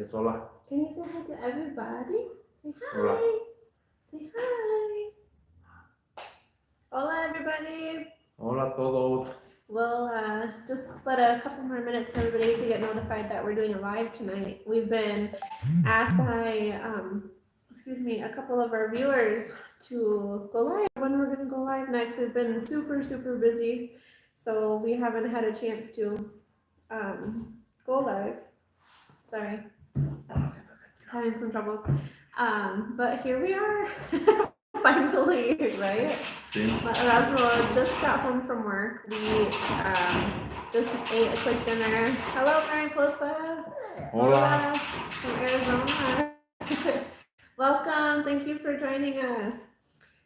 dices hola. Can you say hi to everybody? Say hi. Hola. Say hi. Hola, everybody. Hola a todos. We'll just let a couple more minutes for everybody to get notified that we're doing a live tonight. We've been asked by, a couple of our viewers to go live when we're going to go live next. We've been super, super busy, so we haven't had a chance to go live. Sorry, having some troubles. But here we are, finally, right? Sí. Erasmo just got home from work. We just ate a quick dinner. Hello, Mariposa. Hola. From Arizona. Welcome. Thank you for joining us.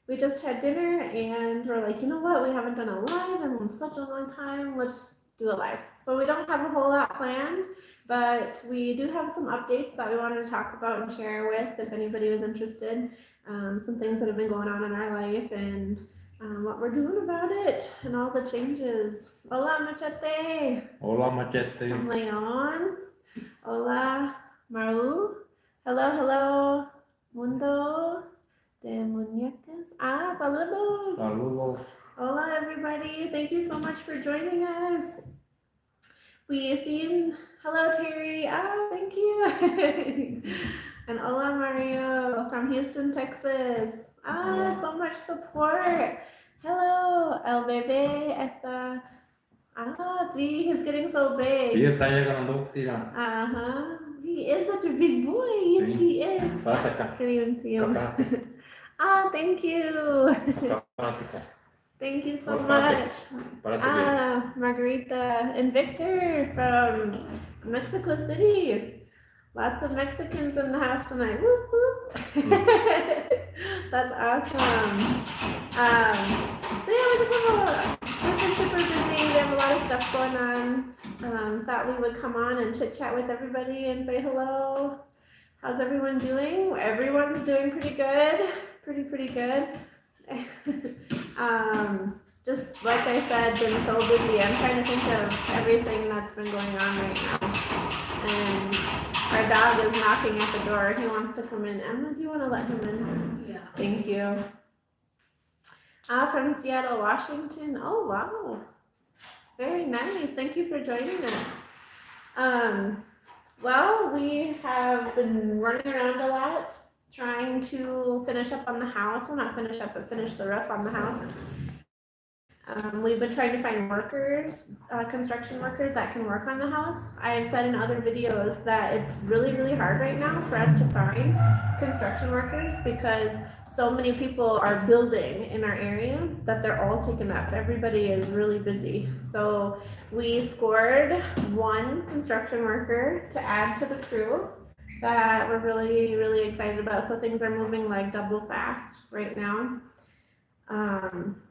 We just had dinner and we're like, you know what? We haven't done a live in such a long time. Let's do a live. So we don't have a whole lot planned, but we do have some updates that we wanted to talk about and share with if anybody was interested. Some things that have been going on in our life and what we're doing about it and all the changes. Hola, Machete. Hola, Machete. From Leon. Hola, Maru. Hello, hello, Mundo de Muñecas. Saludos. Saludos. Hola, everybody. Thank you so much for joining us. We seen, hello, Terry. Thank you. And hola, Mario from Houston, Texas. So much support. Hello, el bebé está. Sí, he's getting so big. Sí, está llegando, tira. He is such a big boy. Yes, Sí. he is. Párate acá. Can't even see him. Thank you. Párate. Thank you so much. Párate. Margarita and Victor from Mexico City. Lots of Mexicans in the house tonight. Whoop, whoop. That's awesome. So yeah, we've been super busy. We have a lot of stuff going on. Thought we would come on and chit chat with everybody and say hello. How's everyone doing? Everyone's doing pretty good. Pretty good. Just like I said, been so busy. I'm trying to think of everything that's been going on right now. And our dog is knocking at the door. He wants to come in. Emma, do you want to let him in? Yeah. Thank you. From Seattle, Washington. Oh, wow. Very nice. Thank you for joining us. Well, we have been running around a lot, trying to finish up on the house. Well, not finish up, but finish the roof on the house. We've been trying to find workers, construction workers that can work on the house. I have said in other videos that it's really, really hard right now for us to find construction workers because so many people are building in our area that they're all taken up. Everybody is really busy. So we scored one construction worker to add to the crew that we're really, really excited about. So things are moving like double fast right now.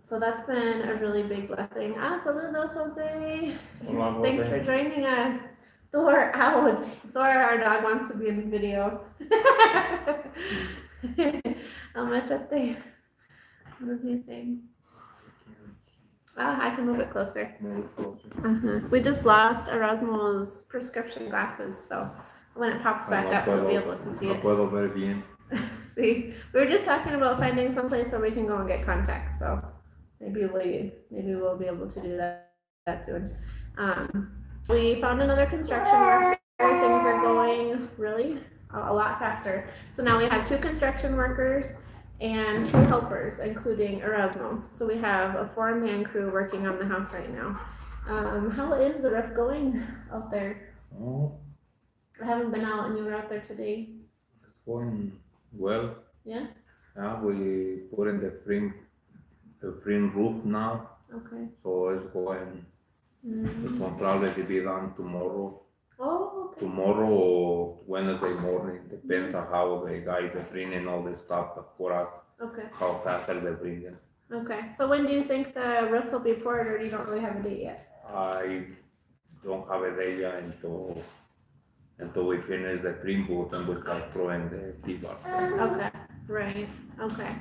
So that's been a really big blessing. Saludos, Jose. Hola, Jose. Thanks for joining us. Thor out. Thor, our dog, wants to be in the video. Machete. What is he saying? I can move it closer. We just lost Erasmo's prescription glasses, so when it pops back up, we'll be able to see it. No puedo ver bien. See, we were just talking about finding someplace where we can go and get contacts, so maybe we'll be able to do that soon. We found another construction worker. Things are going really a lot faster. So now we have 2 construction workers and 2 helpers, including Erasmo. So we have a 4-man crew working on the house right now. How is the roof going out there? Oh, I haven't been out, and you were out there today. it's going well. Yeah. We put in the frame roof now, Okay. so it's going. It's going to probably be done tomorrow. Oh, okay. Tomorrow or Wednesday morning, depends on how the guys are bringing all this stuff for us. Okay. How fast are they bringing? Okay. So when do you think the roof will be poured, or you don't really have a date yet? I don't have a day yet until we finish the frame booth and we start throwing the T-bar. Okay. Right. Okay.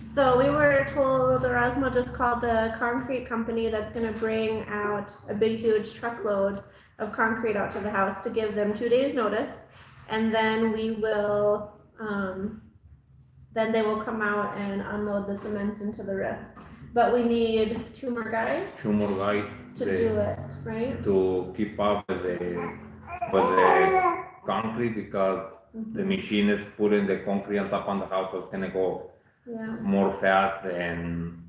So we were told Erasmo just called the concrete company that's going to bring out a big, huge truckload of concrete out to the house to give them 2 days notice and then we will, then they will come out and unload the cement into the roof. But we need 2 more guys 2 more guys to do it, right? to keep up with the concrete because the machine is putting the concrete on top of the house, so it's gonna go Yeah, more fast than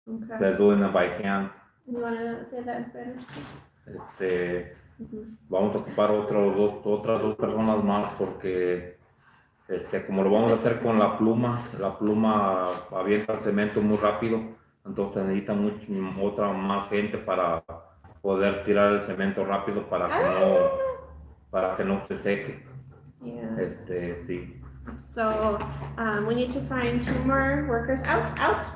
okay. they're doing it by hand. You wanna say that in Spanish? Vamos a ocupar otras dos personas más porque como lo vamos a hacer con la pluma avienta el cemento muy rápido, entonces necesita otra más gente para poder tirar el cemento rápido para que no se seque. Yeah. Sí. So, we need to find 2 more workers. Out!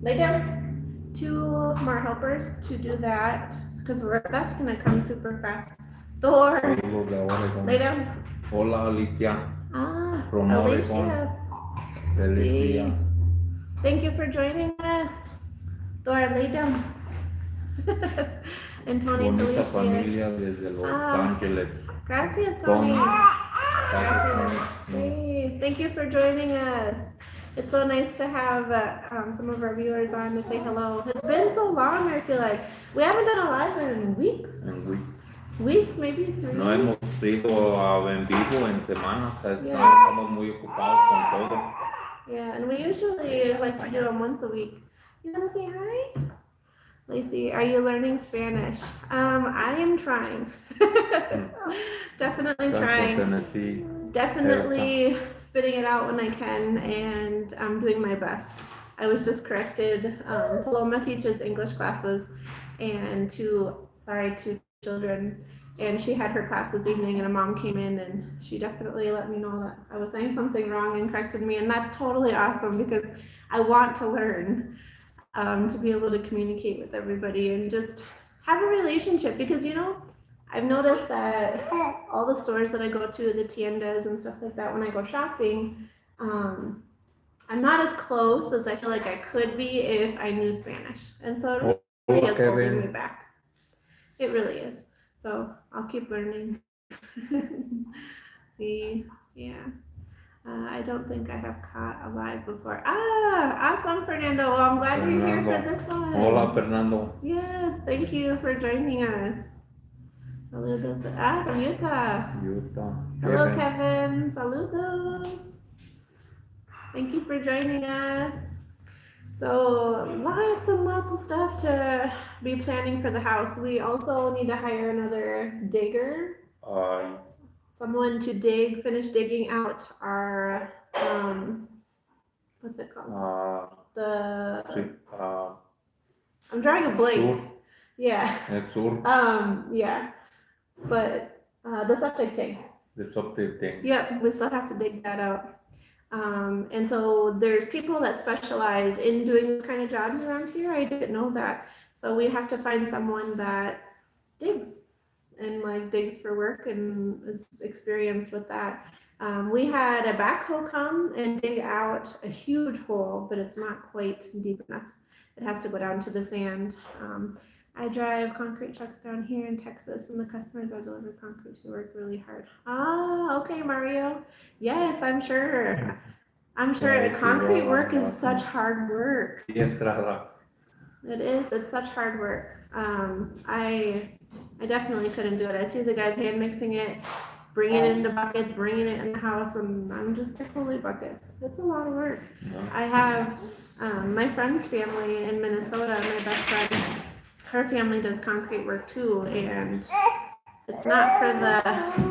Lay down. 2 more helpers to do that, because that's gonna come super fast. Thor, lay down. Hola, Alicia. From Alicia. Alicia. Thank you for joining us. Thor, lay down. And Tony, Bonita Felicia. familia desde Los Ángeles. Gracias, Tony. Gracias. Hey, thank you for joining us. It's so nice to have some of our viewers on to say hello. It's been so long, I feel like. We haven't done a live in weeks. Weeks, maybe 3. No hemos ido en vivo en semanas. Estamos muy ocupados con todo. Yeah, and we usually like to do them once a week. You want to say hi? Lacey, are you learning Spanish? I am trying. Definitely trying. Definitely spitting it out when I can, and I'm doing my best. I was just corrected. Paloma teaches English classes, and 2 children, and she had her class this evening, and a mom came in, and she definitely let me know that I was saying something wrong and corrected me, and that's totally awesome because I want to learn. To be able to communicate with everybody and just have a relationship, because I've noticed that all the stores that I go to, the tiendas and stuff like that, when I go shopping, I'm not as close as I feel like I could be if I knew Spanish, and so it really is holding me back. It really is. So I'll keep learning. See, yeah. I don't think I have caught a live before. Awesome, Fernando. Well, I'm glad you're here for this one. Hola, Fernando. Yes, thank you for joining us. Saludos. From Utah. Hello, Kevin. Saludos. Thank you for joining us. So lots and lots of stuff to be planning for the house. We also need to hire another digger. Someone to finish digging out our, what's it called? I'm drawing a blank. Sur. Yeah. Yeah. But the septic tank. Yep, we still have to dig that out. And so there's people that specialize in doing this kind of jobs around here. I didn't know that. So we have to find someone that digs. And digs for work and is experienced with that. We had a backhoe come and dig out a huge hole, but it's not quite deep enough. It has to go down to the sand. I drive concrete trucks down here in Texas, and the customers I deliver concrete to work really hard. Okay, Mario. Yes, I'm sure. Concrete work is such hard work. It is. It's such hard work. I definitely couldn't do it. I see the guys hand mixing it, bringing it into buckets, bringing it in the house, and I'm just like, holy buckets. It's a lot of work. I have my friend's family in Minnesota, my best friend, her family does concrete work too, and it's not for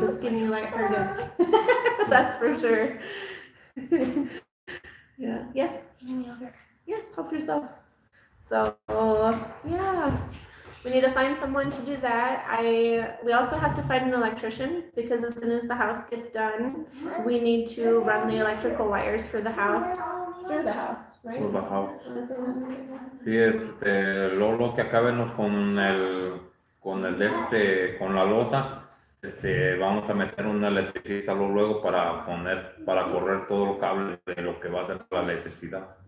the skinny, lighthearted. That's for sure. Yeah. Yes? Yes, help yourself. So, yeah. We need to find someone to do that. We also have to find an electrician, because as soon as the house gets done, we need to run the electrical wires for the house through the house, right? Through the house. Sí, luego que acabemos con la losa, vamos a meter una electricista luego para correr todo el cable de lo que va a ser la electricidad.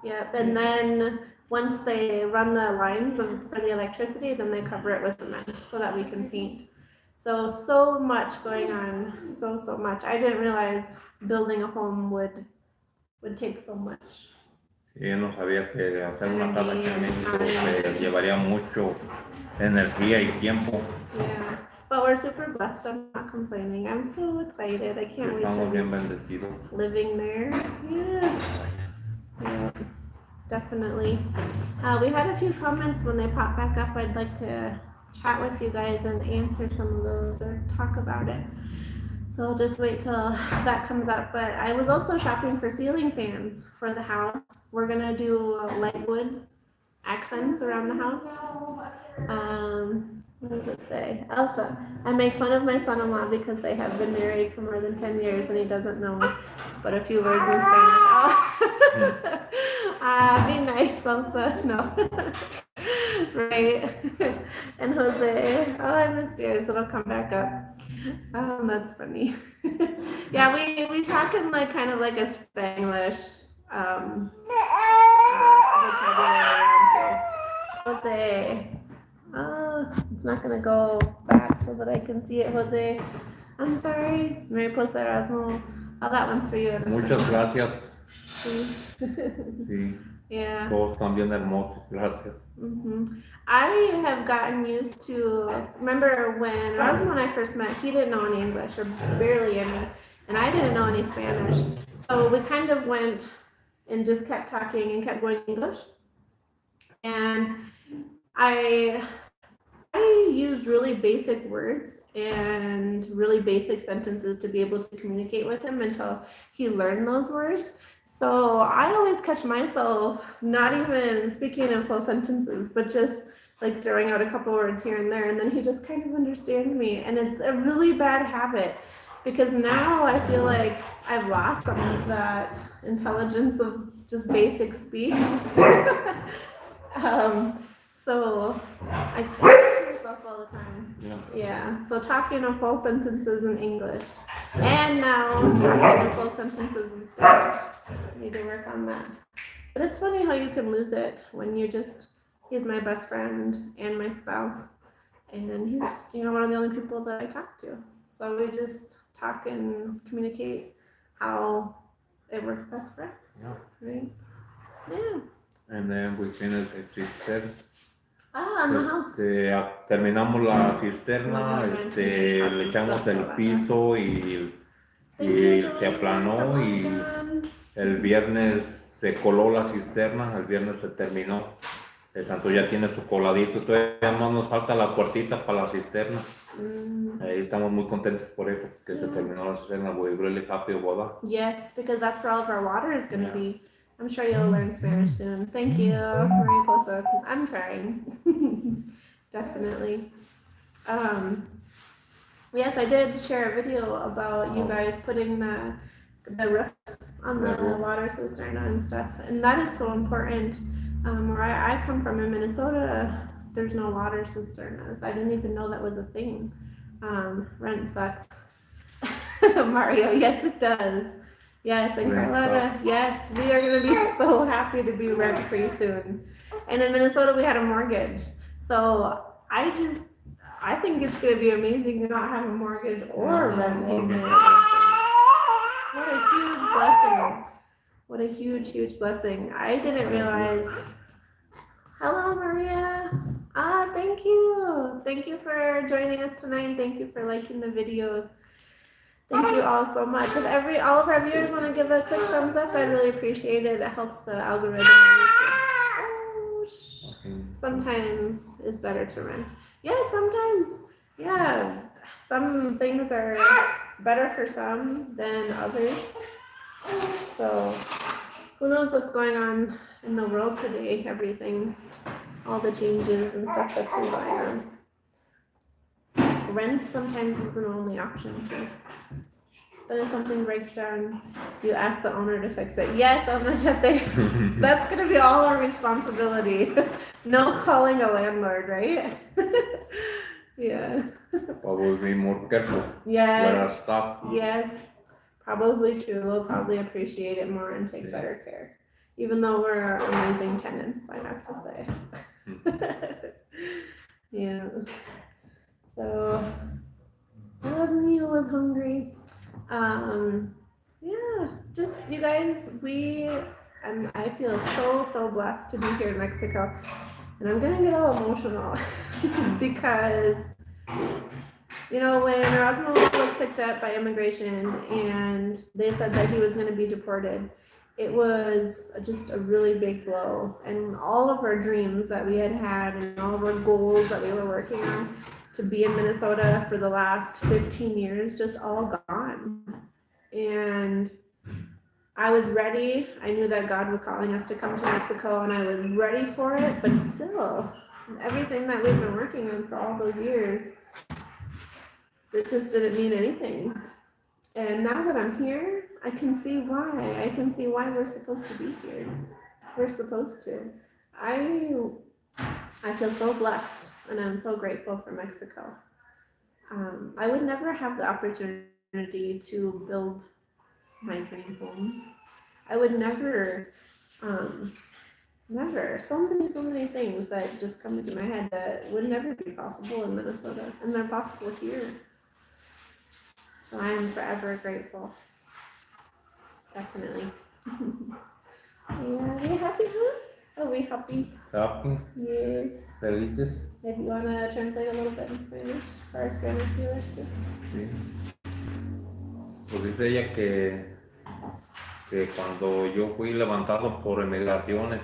Yeah, and then once they run the lines for the electricity, then they cover it with cement so that we can paint. So much going on, so much. I didn't realize building a home would take so much. Sí, yo no sabía que hacer una casa aquí en Energy México and time. llevaría mucho energía y tiempo. Yeah, but we're super blessed. I'm not complaining. I'm so excited. I can't wait Estamos to bien be bendecidos. living there. Yeah, definitely. We had a few comments when they pop back up. I'd like to chat with you guys and answer some of those or talk about it. So I'll just wait till that comes up. But I was also shopping for ceiling fans for the house. We're gonna do light wood accents around the house. What does it say? Elsa, I make fun of my son-in-law because they have been married for more than 10 years and he doesn't know but a few words in Spanish. Oh. Be nice, Elsa. No. Right. And Jose, oh, I missed yours. It'll come back up. That's funny. Yeah, we talk in like kind of like a Spanglish vocabulary around here. Jose. Oh, it's not gonna go back so that I can see it, Jose. I'm sorry. Mariposa Erasmo. Oh, that one's for you. Muchas gracias. Sí. Sí. Yeah. Todos están bien hermosos. Gracias. Mm-hmm. I have gotten used to, remember when Erasmo and I first met, he didn't know any English or barely any, and I didn't know any Spanish. So we kind of went and just kept talking and kept going English. And I used really basic words and really basic sentences to be able to communicate with him until he learned those words. So I always catch myself not even speaking in full sentences, but just like throwing out a couple words here and there, and then he just kind of understands me. And it's a really bad habit because now I feel like I've lost some of that intelligence of just basic speech. So I catch myself all the time. Yeah. So talking in full sentences in English, and now talking in full sentences in Spanish. I need to work on that. But it's funny how you can lose it when he's my best friend and my spouse, and he's one of the only people that I talk to. So we just talk and communicate how it works best for us. Yeah. Right? Yeah. And then we finish the cistern. In the house. Terminamos la cisterna, le echamos el piso y se aplanó y el viernes se coló la cisterna, el viernes se terminó. El santo ya tiene su coladito, todavía más nos falta la puertita para la cisterna. Ahí estamos muy contentos por eso, que se terminó la cisterna. We're really happy about that. Yes, because that's where all of our water is going to be. I'm sure you'll learn Spanish soon. Thank you, Mariposa. I'm trying. Definitely. Yes, I did share a video about you guys putting the roof on the water cisterna and stuff, and that is so important. Where I come from in Minnesota, there's no water cisternas. I didn't even know that was a thing. Rent sucks. Mario, yes it does. Yes, and Carlotta, yes, we are going to be so happy to be rent-free soon. And in Minnesota, we had a mortgage. So I think it's going to be amazing to not have a mortgage or rent payment. What a huge blessing. What a huge, huge blessing. I didn't realize. Hello, Maria. Thank you. Thank you for joining us tonight. Thank you for liking the videos. Thank you all so much. If all of our viewers want to give a quick thumbs up, I'd really appreciate it. It helps the algorithm. Sometimes it's better to rent. Yeah, sometimes. Yeah, some things are better for some than others. So who knows what's going on in the world today, everything, all the changes and stuff that's been going on. Rent sometimes is the only option too. Then if something breaks down, you ask the owner to fix it. Yes, that's going to be all our responsibility. No calling a landlord, right? Yeah. Probably be more careful. Yes. With our stuff. Yes. Probably true. We'll probably appreciate it more and take better care. Even though we're amazing tenants, I have to say. Yeah. So, was me who was hungry. Yeah, just you guys, I feel so blessed to be here in Mexico, and I'm gonna get all emotional because when Erasmo was picked up by immigration and they said that he was going to be deported, it was just a really big blow, and all of our dreams that we had and all of our goals that we were working on to be in Minnesota for the last 15 years just all gone. And I was ready. I knew that God was calling us to come to Mexico, and I was ready for it, but still, everything that we've been working on for all those years, it just didn't mean anything. And now that I'm here, I can see why. I can see why we're supposed to be here. We're supposed to. I feel so blessed, and I'm so grateful for Mexico. I would never have the opportunity to build my dream home. I would never, so many things that just come into my head that would never be possible in Minnesota, and they're possible here. So I am forever grateful. Definitely. Yeah, are we happy, huh? Are we happy? Happy. Yes. Felices. If you want to translate a little bit in Spanish for our Spanish viewers too. Sí. Pues dice ella que cuando yo fui levantado por emigración,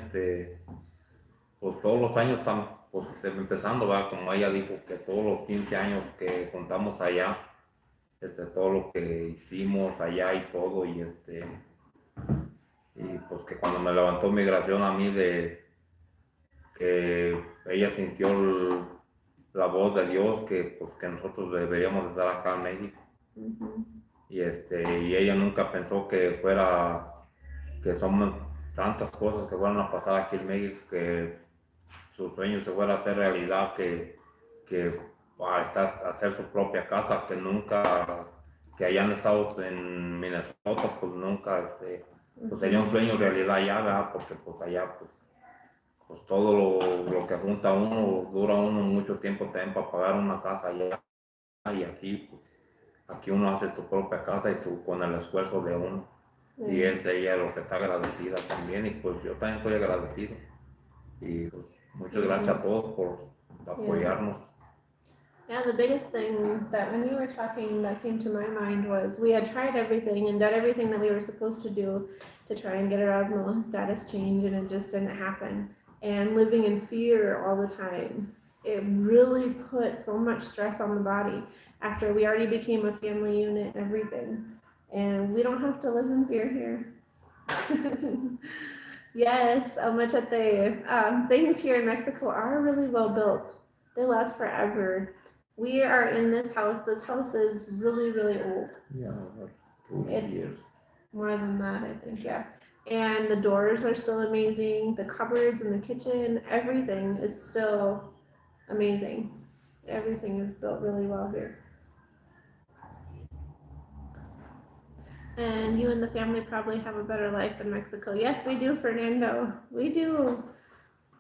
pues todos los años están pues empezando, ¿verdad? Como ella dijo, que todos los 15 años que contamos allá, todo lo que hicimos allá y todo, y pues que cuando me levantó migración a mí, que ella sintió la voz de Dios, que pues que nosotros deberíamos estar acá en México. Y ella nunca pensó que son tantas cosas que fueran a pasar aquí en México, que su sueño se fuera a hacer realidad, que hacer su propia casa, que hayan estado en Minnesota, pues nunca, pues sería un sueño realidad allá, ¿verdad? Porque pues allá, pues todo lo que junta uno, dura uno mucho tiempo también para pagar una casa allá, y aquí, pues, aquí uno hace su propia casa con el esfuerzo de uno, y es ella lo que está agradecida también, y pues yo también estoy agradecido, y pues muchas gracias a todos por apoyarnos. Yeah, the biggest thing that when you were talking that came to my mind was we had tried everything and done everything that we were supposed to do to try and get Erasmo status change, and it just didn't happen. And living in fear all the time, it really put so much stress on the body after we already became a family unit and everything. And we don't have to live in fear here. Yes, Machete. Things here in Mexico are really well built. They last forever. We are in this house. This house is really, really old. Yeah, like 2 years. More than that, I think, yeah. And the doors are still amazing. The cupboards in the kitchen, everything is still amazing. Everything is built really well here. And you and the family probably have a better life in Mexico. Yes, we do, Fernando. We do.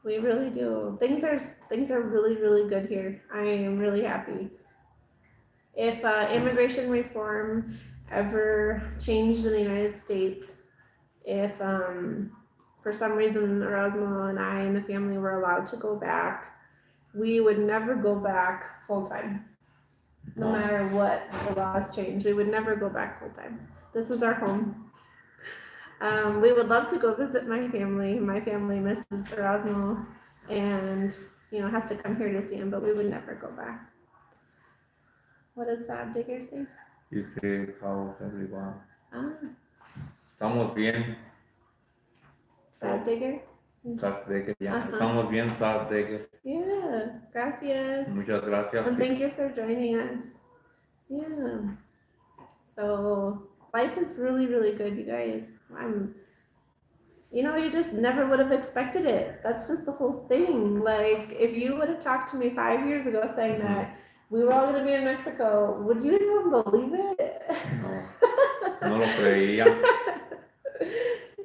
We really do. Things are really, really good here. I am really happy. If immigration reform ever changed in the United States, if for some reason Erasmo and I and the family were allowed to go back, we would never go back full time. No matter what the laws change, we would never go back full time. This is our home. We would love to go visit my family. My family misses Erasmo and has to come here to see him, but we would never go back. What does Sad Digger say? Dice, how's everyone? Estamos bien. Sad Digger? Sad Digger, yeah. Estamos bien, Sad Digger. Yeah, gracias. Muchas gracias. And thank you for joining us. Yeah. So life is really, really good, you guys. You just never would have expected it. That's just the whole thing. Like, if you would have talked to me 5 years ago saying that we were all going to be in Mexico, would you even believe it? No lo creía.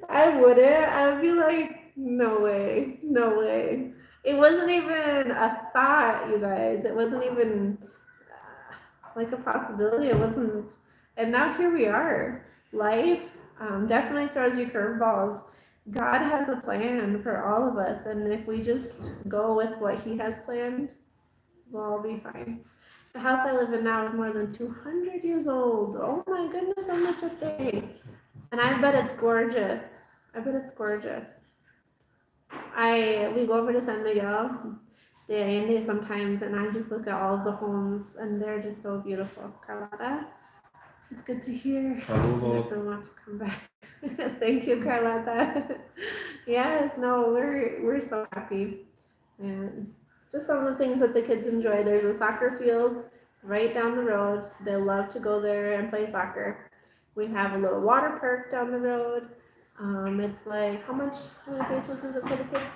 I wouldn't. I would be like, no way, no way. It wasn't even a thought, you guys. It wasn't even, like a possibility. It wasn't, and now here we are. Life definitely throws you curveballs. God has a plan for all of us, and if we just go with what He has planned, we'll all be fine. The house I live in now is more than 200 years old. Oh my goodness, on such a thing. And I bet it's gorgeous. I bet it's gorgeous. We go over to San Miguel de Allende sometimes, and I just look at all of the homes, and they're just so beautiful. Carlotta, it's good to hear. Saludos. I want to come back. Thank you, Carlotta. Yes, no, we're so happy, and just some of the things that the kids enjoy. There's a soccer field right down the road. They love to go there and play soccer. We have a little water park down the road. It's like, how many pesos is it for the kids?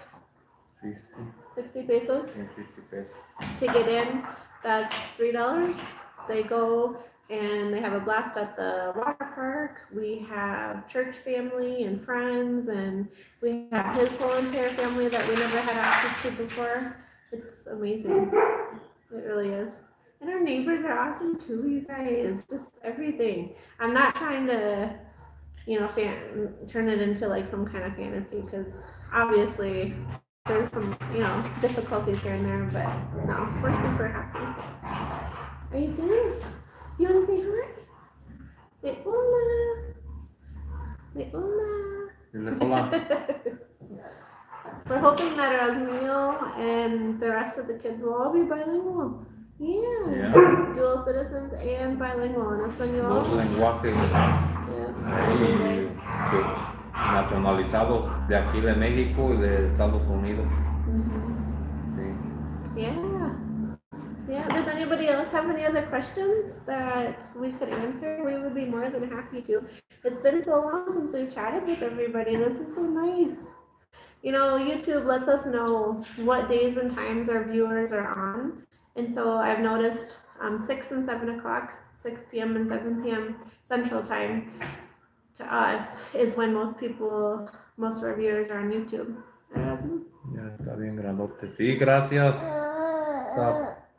60 pesos 60 pesos. to get in. That's $3. They go and they have a blast at the water park. We have church family and friends, and we have his whole entire family that we never had access to before. It's amazing. It really is. And our neighbors are awesome too, you guys. Just everything. I'm not trying to, turn it into like some kind of fantasy, because obviously there's some, difficulties here and there, but no, we're super happy. Are you doing? You want to say hi? Say hola. Say hola. Hola. We're hoping that Erasmio and the rest of the kids will all be bilingual. Yeah. Dual citizens and bilingual en español. Dos lenguajes nacionalizados de aquí de México y de Estados Unidos. Sí. Yeah. Does anybody else have any other questions that we could answer? We would be more than happy to. It's been so long since we've chatted with everybody. This is so nice. YouTube lets us know what days and times our viewers are on. And so I've noticed 6 and 7 o'clock, 6 p.m. and 7 p.m. Central Time to us is when most of our viewers are on YouTube. Ya está bien grandote. Sí, gracias.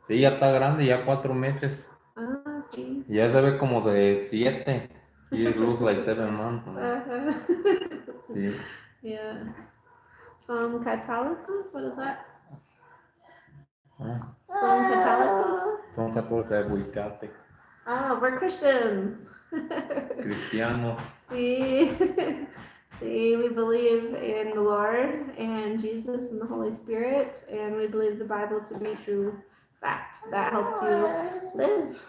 Sí, ya está grande, ya 4 meses. Sí. Ya se ve como de 7. He looks like 7 months. Sí. Yeah. Son católicos? What is that? Son católicos? Son 14 aguacate. We're Christians. Cristianos. See, we believe in the Lord and Jesus and the Holy Spirit, and we believe the Bible to be true fact that helps you live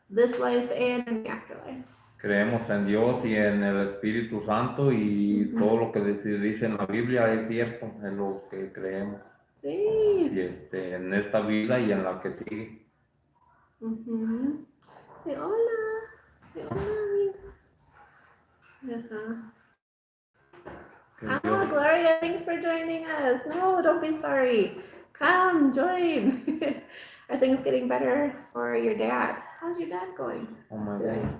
this life and in the afterlife. Creemos en Dios y en el Espíritu Santo, y todo lo que dice en la Biblia es cierto, en lo que creemos. Sí. Y en esta vida y en la que sigue. Say hola. Say hola, amigos. Gloria, thanks for joining us. No, don't be sorry. Come, join. Are things getting better for your dad? How's your dad going? Oh my God.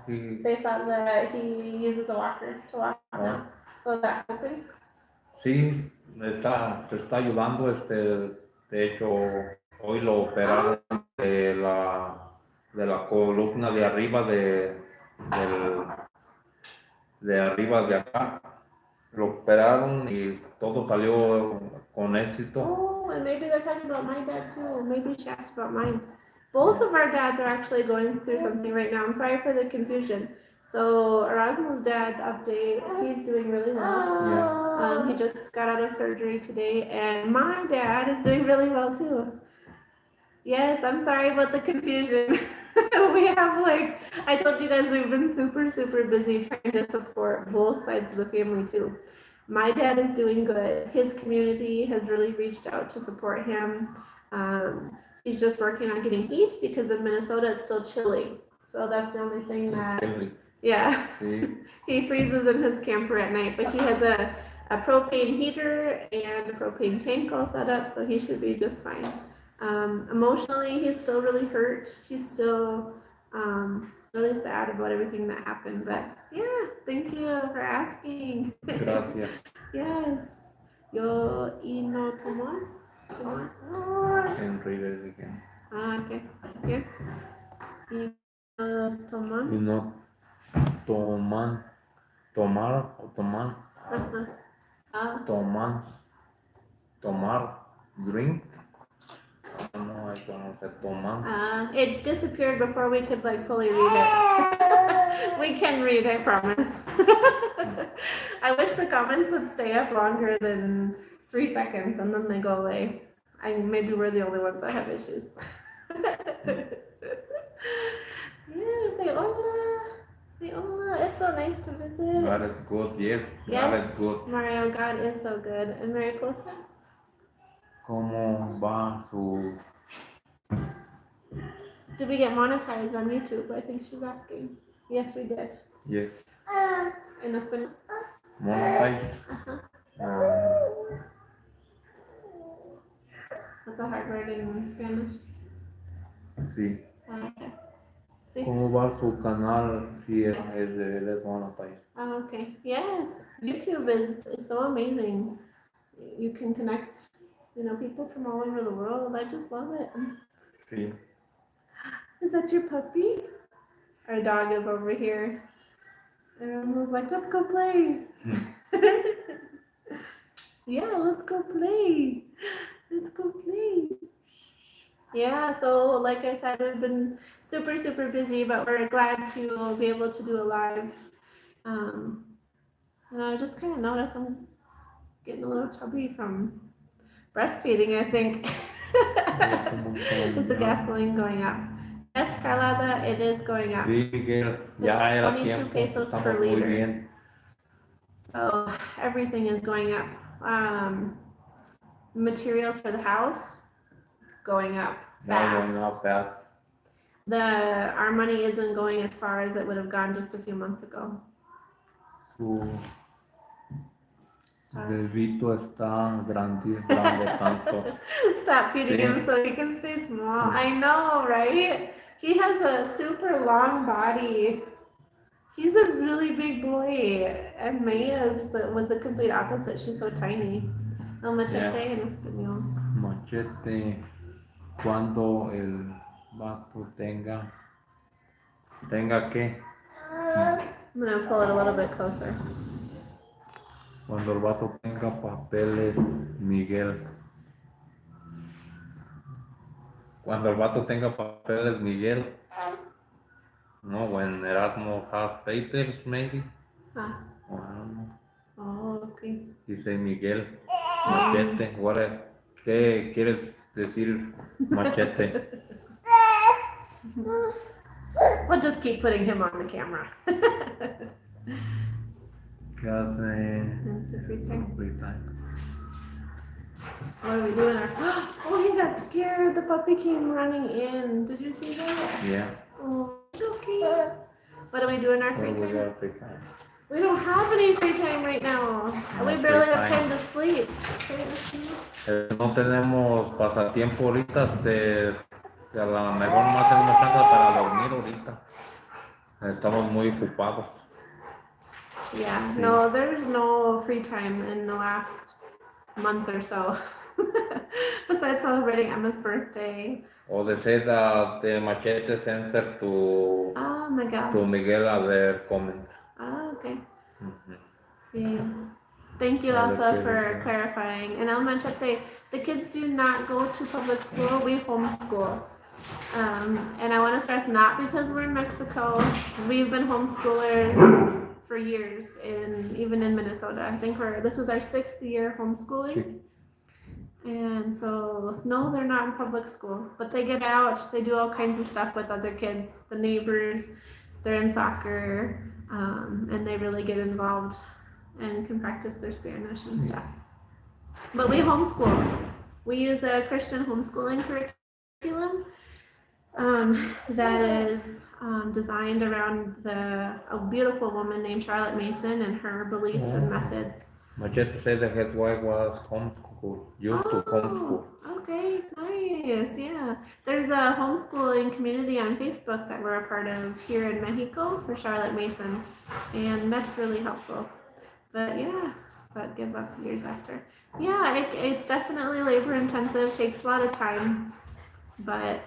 They saw that he uses a walker to walk now. So is that helping? Sí, se está ayudando. De hecho, hoy lo operaron de la columna de arriba de arriba de acá. Lo operaron y todo salió con éxito. Oh, and maybe they're talking about my dad too. Maybe she asked about mine. Both of our dads are actually going through something right now. I'm sorry for the confusion. So Erasmo's dad's update, he's doing really well. Yeah. He just got out of surgery today, and my dad is doing really well too. Yes, I'm sorry about the confusion. We have I told you guys, we've been super, super busy trying to support both sides of the family too. My dad is doing good. His community has really reached out to support him. He's just working on getting heat because in Minnesota it's still chilly. So that's the only thing that, yeah, he freezes in his camper at night, but he has a propane heater and a propane tank all set up, so he should be just fine. Emotionally, he's still really hurt. He's still really sad about everything that happened, but yeah, thank you for asking. Gracias. Yes. Yo y no tomar. Can read it again. Ah, okay. Here. Y tomar. Y no tomar o tomar, Ajá. Ah. tomar, drink. I don't know, I don't say tomar. It disappeared before we could like fully read it. We can read, I promise. I wish the comments would stay up longer than 3 seconds and then they go away. Maybe we're the only ones that have issues. Yeah, say hola. Say hola. It's so nice to visit. God is good, yes. God Yes, is good. Mario, God is so good. And Mariposa? ¿Cómo va su? Did we get monetized on YouTube? I think she's asking. Yes, we did. Yes. En español. Monetize. That's a hard word in Spanish. Sí. Okay. Sí. ¿Cómo va su canal si él es monetize? Okay. Yes. YouTube is so amazing. You can connect, people from all over the world. I just love it. Sí. Is that your puppy? Our dog is over here. And was like, let's go play. Yeah, let's go play. Let's go play. Yeah, so like I said, we've been super, super busy, but we're glad to be able to do a live. I just kind of noticed I'm getting a little chubby from breastfeeding, I think. Is the gasoline going up? Yes, Carlada, it is going up. Sí, Miguel, ya It's era 22 tiempo, pesos estamos per muy liter. bien. So everything is going up. Materials for the house going up Now going fast. up fast. Our money isn't going as far as it would have gone just a few months ago. Su Stop. bebito está grande tanto. Stop feeding Sí. him so he can stay small. I know, right? He has a super long body. He's a really big boy. And Maya was the complete opposite. She's so tiny. El machete en español. Machete, cuando el vato tenga qué? I'm gonna pull it a little bit closer. Cuando el vato tenga papeles, Miguel. Cuando el vato tenga papeles, Miguel. No, when Erasmo has papers, maybe. Ah. I don't know. Oh, okay. Dice Miguel, machete. ¿Qué quieres decir, machete? We'll just keep putting him on the camera. ¿Qué hace? It's a free time. Free time. What are we doing? Oh, he got scared. The puppy came running in. Did you see that? Yeah. Oh, it's okay. What do we do in our free We time? got free time. We don't have any free time right now. No We free barely have time. time to sleep. No tenemos pasatiempo ahorita, a lo mejor más en una casa para dormir ahorita. Estamos muy ocupados. Yeah, Sí. no, there's no free time in the last month or so. Besides celebrating Emma's birthday. O de Machete censor Oh my God. to Miguel a ver comments. Ah, okay. Mhm. See. Thank you, Yeah, the Elsa, kids, for yeah. clarifying. And El Manchete, the kids do not go to public school. We homeschool. And I want to stress, not because we're in Mexico. We've been homeschoolers for years, even in Minnesota. I think this is our 6th year homeschooling. Sí. And so, no, they're not in public school, but they get out, they do all kinds of stuff with other kids, the neighbors, they're in soccer, and they really get involved and can practice their Spanish and stuff. But we homeschool. We use a Christian homeschooling curriculum that is designed around a beautiful woman named Charlotte Mason and her beliefs and methods. Machete said that his wife was used to homeschool. Okay, nice, yeah. There's a homeschooling community on Facebook that we're a part of here in Mexico for Charlotte Mason, and that's really helpful. But give up years after. Yeah, it's definitely labor intensive, takes a lot of time, but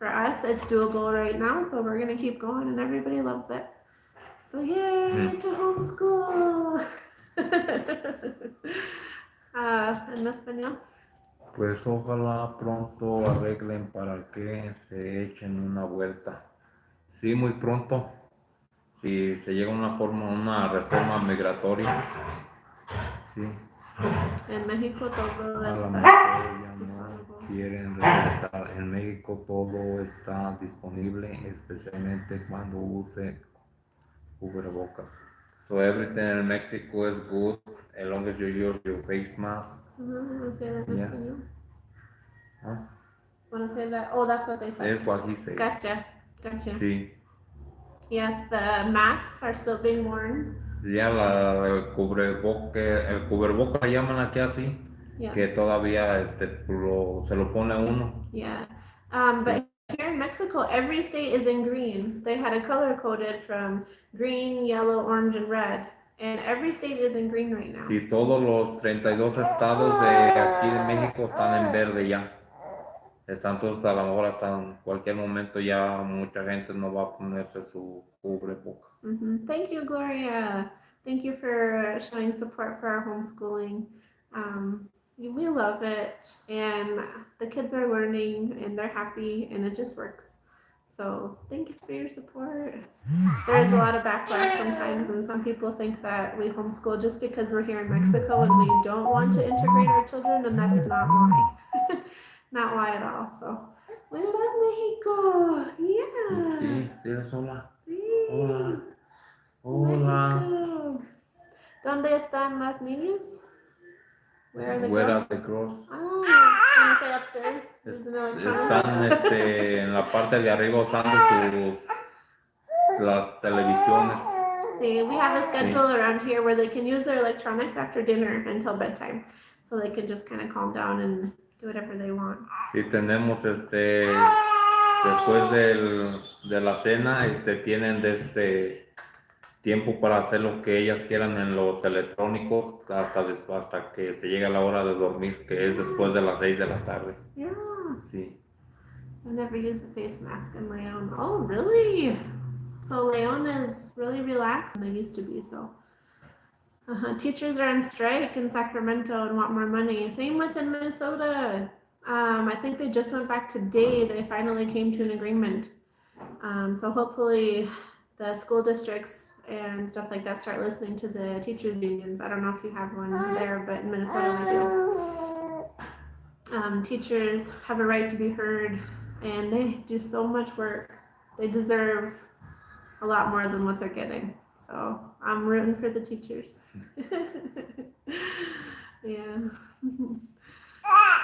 for us, it's doable right now, so we're gonna keep going, and everybody loves it. So yay to homeschool. En español. Pues ojalá pronto arreglen para que se echen una vuelta. Sí, muy pronto. Si se llega a una reforma migratoria. Sí. En México todo A lo está mejor ya no quieren regresar. En México todo está disponible, especialmente cuando use cubrebocas. So everything in Mexico is good as long as you use your face mask. Wanna say that in Yeah. español? Huh? Wanna say that? Oh, that's what they said. Es what he said. Gotcha. Sí. Yes, the masks are still being worn. Ya el cubreboca le llaman aquí así, Yeah. que todavía se lo pone uno. Yeah. Sí. But here in Mexico, every state is in green. They had it color coded from green, yellow, orange, and red. And every state is in green right now. Sí, todos los 32 estados de aquí de México están en verde ya. Están todos, a lo mejor hasta en cualquier momento ya mucha gente no va a ponerse su cubrebocas. Thank you, Gloria. Thank you for showing support for our homeschooling. We love it, and the kids are learning, and they're happy, and it just works. So thank you for your support. There's a lot of backlash sometimes, and some people think that we homeschool just because we're here in Mexico and we don't want to integrate our children, and that's not why. Not why at all. So we love Mexico. Yeah. Sí, diles hola. Sí. Hola. Hola. Mexico. ¿Dónde están las niñas? Where are the Where girls? are the girls? Wanna say upstairs? Using electronics? Están en la parte de arriba usando las televisiones. See, we have a schedule around here where they can use their electronics after dinner until bedtime. So they can just kind of calm down and do whatever they want. Sí, tenemos después de la cena, tienen tiempo para hacer lo que ellas quieran en los electrónicos hasta que se llegue la hora de dormir, que es después de las 6 de la tarde. Yeah. Sí. I've never used the face mask in Leon. Oh, really? So Leon is really relaxed than they used to be, so. Teachers are on strike in Sacramento and want more money. Same with in Minnesota. I think they just went back today. They finally came to an agreement. So hopefully the school districts and stuff like that start listening to the teachers unions. I don't know if you have one there, but in Minnesota we do. Teachers have a right to be heard, and they do so much work. They deserve a lot more than what they're getting. So I'm rooting for the teachers. Yeah.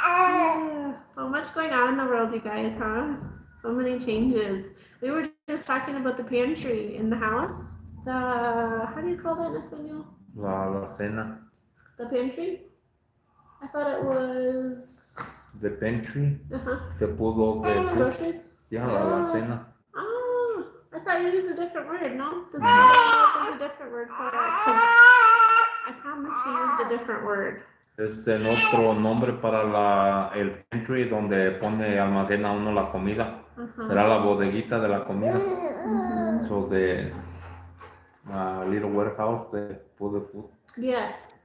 Yeah. So much going on in the world, you guys, huh? So many changes. We were just talking about the pantry in the house. How do you call that in Espanol? La cena. The pantry? I thought it was... The pantry. Se pudo groceries? Yeah, la cena. Oh, I thought you used a different word, no? There's a different word for it. I promise you used a different word. Es el otro nombre para el pantry donde almacena uno la comida. Será la bodeguita de la comida. So the little warehouse they put the food. Yes.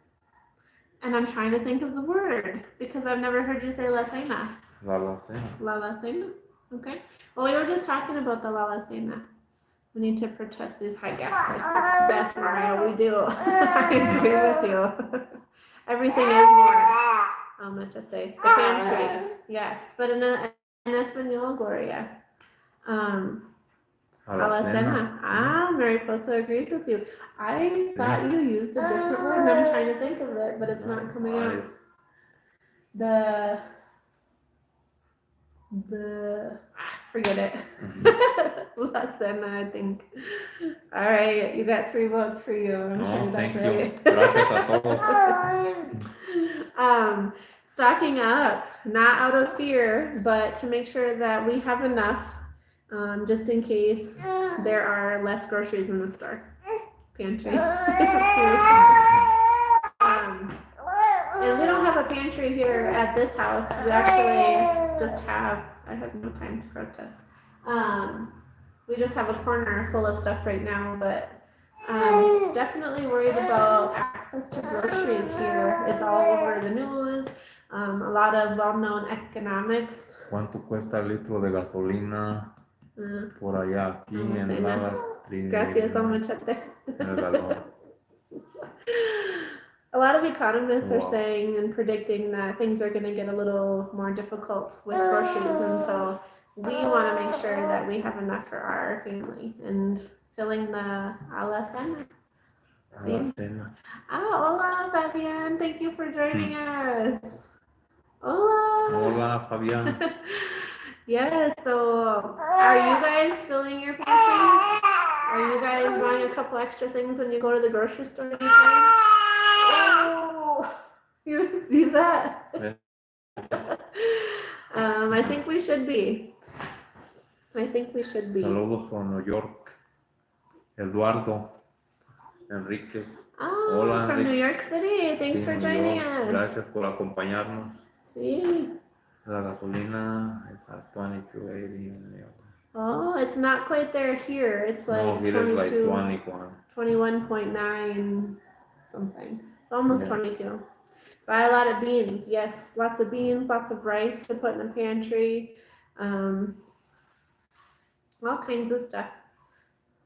And I'm trying to think of the word because I've never heard you say la cena. La cena. La cena. Okay. Well, we were just talking about the la cena. We need to protest these high gas prices. Yes, Mario, we do. I agree with you. Everything is more. How much at the pantry? Yes, but in Espanol, Gloria. A la cena. Mariposa agrees with you. I thought you used a different word, and I'm trying to think of it, but it's not coming out. Forget it. La cena, I think. All right, you got 3 votes for you. I'm sure that's right. Gracias a todos. Stocking up, not out of fear, but to make sure that we have enough, just in case there are less groceries in the store. Pantry. And we don't have a pantry here at this house. We actually just have I have no time to protest. We just have a corner full of stuff right now, but definitely worried about access to groceries here. It's all over the news. A lot of well-known economics. ¿Cuánto cuesta el litro de gasolina por allá? Aquí en Dallas. Gracias so much. El galón. A lot of economists are Wow. saying and predicting that things are going to get a little more difficult with groceries, and so we want to make sure that we have enough for our family and filling the alacena. Alacena. Hola, Fabian. Thank you for joining us. Hola. Hola, Fabian. Yes, so are you guys filling your pantries? Are you guys buying a couple extra things when you go to the grocery store anytime? Oh, you see that? I think we should be. Saludos from New York. Eduardo Enríquez. Oh, Hola, from Enrique. New York City. Thanks Sí, for New joining York. us. Gracias por acompañarnos. Sí. La gasolina es a 22.80. Oh, it's not quite there here. It's like No, here is like 21. 21.9 something. It's almost 22. Buy a lot of beans. Yes, lots of beans, lots of rice to put in the pantry. All kinds of stuff.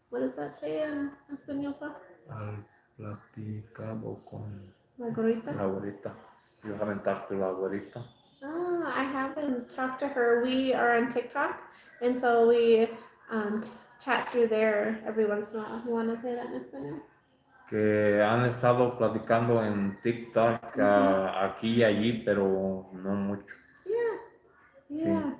What does that say in Espanol? Al platicado con La gorrita? la abuelita. You haven't talked to la abuelita? I haven't talked to her. We are on TikTok, and so we chat through there every once in a while. You want to say that in Espanol? Que han estado platicando en TikTok aquí y allí, pero no mucho. Yeah.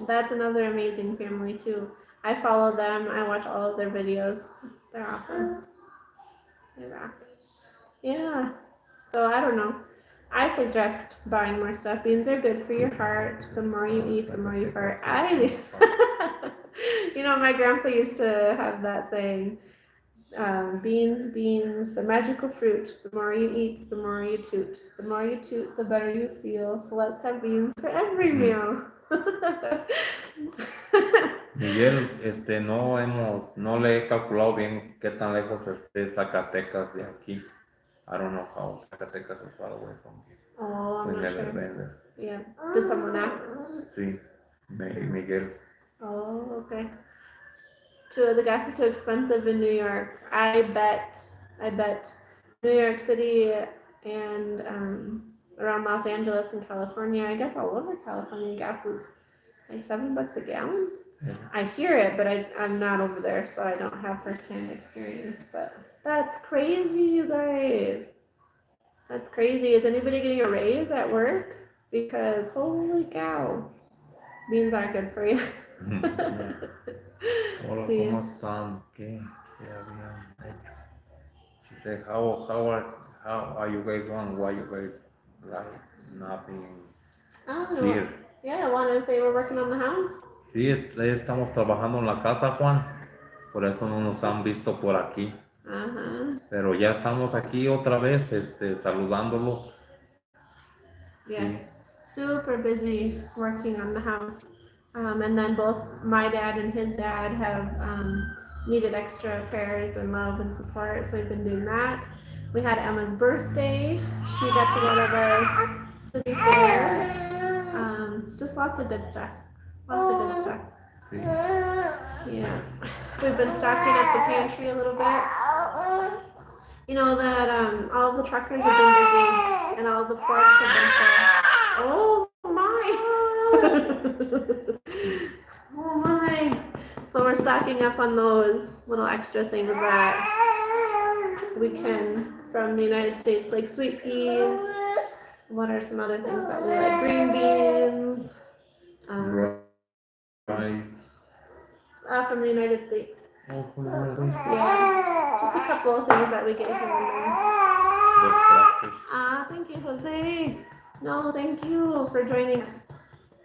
That's another amazing family too. I follow them. I watch all of their videos. They're awesome. They rock. Yeah. So I don't know. I suggest buying more stuff. Beans are good for your heart. The more you eat, the more you fart. You know, my grandpa used to have that saying, beans, the magical fruit. The more you eat, the more you toot. The more you toot, the better you feel. So let's have beans for every meal. Miguel, no le he calculado bien qué tan lejos esté Zacatecas de aquí. I don't know how Zacatecas is far away from here. Oh, I'm not sure. Yeah. Did someone ask? Sí, Miguel. Oh, okay. The gas is too expensive in New York. I bet New York City and around Los Angeles and California, I guess all over California, gas is like $7 a gallon. Yeah. I hear it, but I'm not over there, so I don't have firsthand experience. But that's crazy, you guys. That's crazy. Is anybody getting a raise at work? Because holy cow, beans aren't good for you. Hola, ¿cómo están? ¿Qué se habían hecho? She said, how are you guys doing? Why you guys like not being here? Yeah, I wanted to say we're working on the house. Sí, estamos trabajando en la casa, Juan. Por eso no nos han visto por aquí. Pero ya estamos aquí otra vez, saludándolos. Yes, super busy working on the house. And then both my dad and his dad have needed extra prayers and love and support, so we've been doing that. We had Emma's birthday. She got to go to the city fair. Just lots of good stuff. Sí. Yeah. We've been stocking up the pantry a little bit. You know that all of the truckers have been busy and all of the ports have been sold. Oh my! Oh my! So we're stocking up on those little extra things that we can from the United States, like sweet peas. What are some other things that we like? Green beans. Rice. From the United States. Oh, from the United States. Yeah. Just a couple of things that we get here and there. Thank you, Jose. No, thank you for joining us.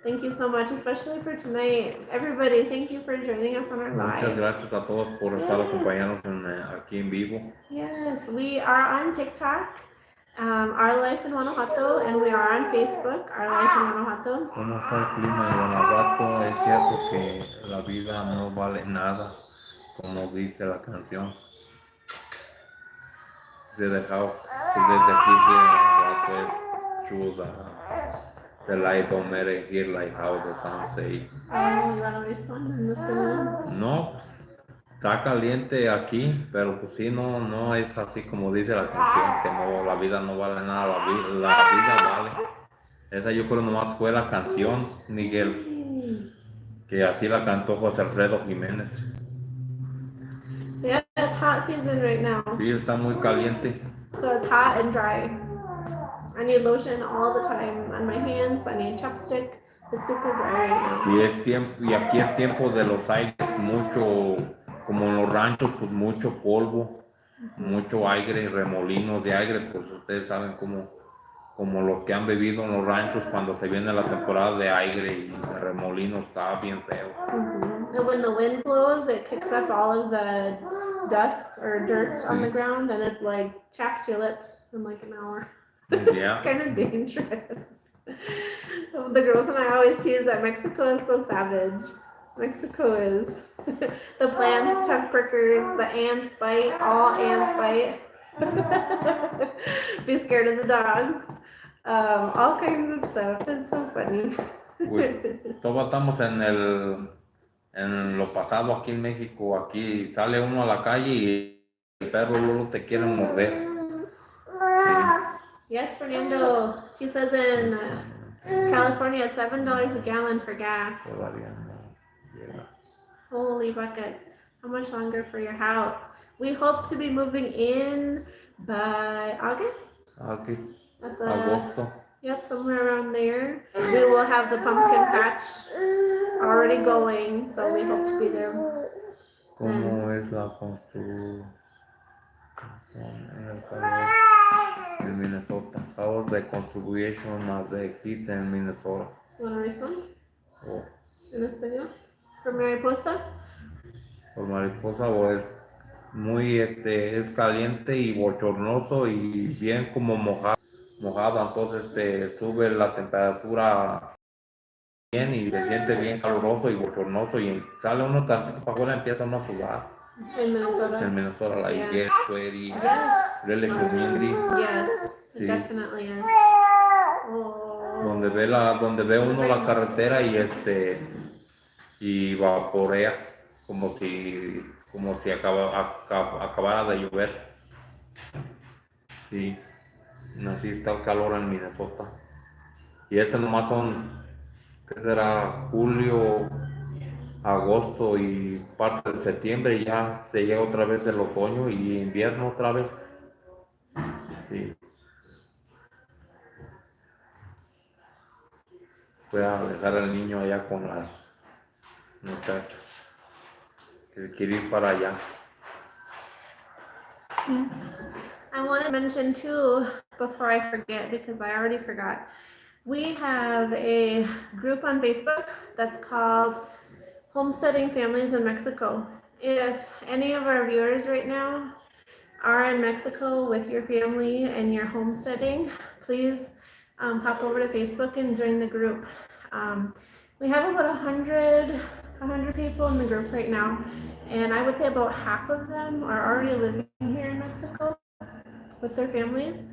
Thank you so much, especially for tonight. Everybody, thank you for joining us on our live. Muchas gracias a todos por estar acompañándonos aquí en vivo. Yes, we are on TikTok Our Life in Guanajuato, and we are on Facebook, Our Life in Guanajuato. ¿Cómo está el clima en Guanajuato? Es cierto que la vida no vale nada, como dice la canción. Se dejó, desde aquí que Guanajuato es chula. The light don't matter here like how the sun say. ¿La responder en español? No, pues, está caliente aquí, pero pues sí, no es así como dice la canción, que no, la vida no vale nada, la vida vale. Esa yo creo nomás fue la canción, Miguel, que así la cantó José Alfredo Jiménez. Yeah, it's hot season right now. Sí, está muy caliente. So it's hot and dry. I need lotion all the time on my hands. I need chapstick. It's super dry right now. Y aquí es tiempo de los aires, mucho, como en los ranchos, pues mucho polvo, mucho aire, remolinos de aire, pues ustedes saben como los que han vivido en los ranchos cuando se viene la temporada de aire y de remolinos, está bien feo. And when the wind blows, it kicks up all of the dust or dirt on the ground, and it like chaps your lips in like an hour. Yeah. It's kind of dangerous. The girls and I always tease that Mexico is so savage. Mexico is. The plants have prickers, the ants bite, all ants bite. Be scared of the dogs. All kinds of stuff. It's so funny. Pues todos estamos en lo pasado aquí en México. Aquí sale uno a la calle y el perro luego te quiere morder. Sí. Yes, Fernando. He says in California, it's $7 a gallon for gas. Todavía no llega. Holy buckets. How much longer for your house? We hope to be moving in by August. August, At the, agosto. Yep, somewhere around there. We will have the pumpkin patch already going, so we hope to be there. ¿Cómo es la construcción en el calor en Minnesota? How is the construction of the heat in Minnesota? You want to respond? ¿O En español? For Mariposa? por mariposa o es muy es caliente y bochornoso y bien como mojado, entonces sube la temperatura bien y se siente bien caluroso y bochornoso y sale uno tantito para afuera y empieza uno a sudar. In Minnesota? En Minnesota, like Yeah. get sweaty, Yes. really humidity. Yes, it Sí. definitely is. Oh. Donde ve uno la carretera y vaporea como si acabara de llover. Sí, así está el calor en Minnesota. Y ese nomás son, ¿qué será? Julio, agosto y parte de septiembre, y ya se llega otra vez el otoño y invierno otra vez. Sí. Voy a dejar al niño allá con las muchachas que se quiere ir para allá. Yes. I want to mention too, before I forget, because I already forgot, we have a group on Facebook that's called Homesteading Families in Mexico. If any of our viewers right now are in Mexico with your family and you're homesteading, please pop over to Facebook and join the group. We have about 100 people in the group right now, and I would say about half of them are already living here in Mexico with their families,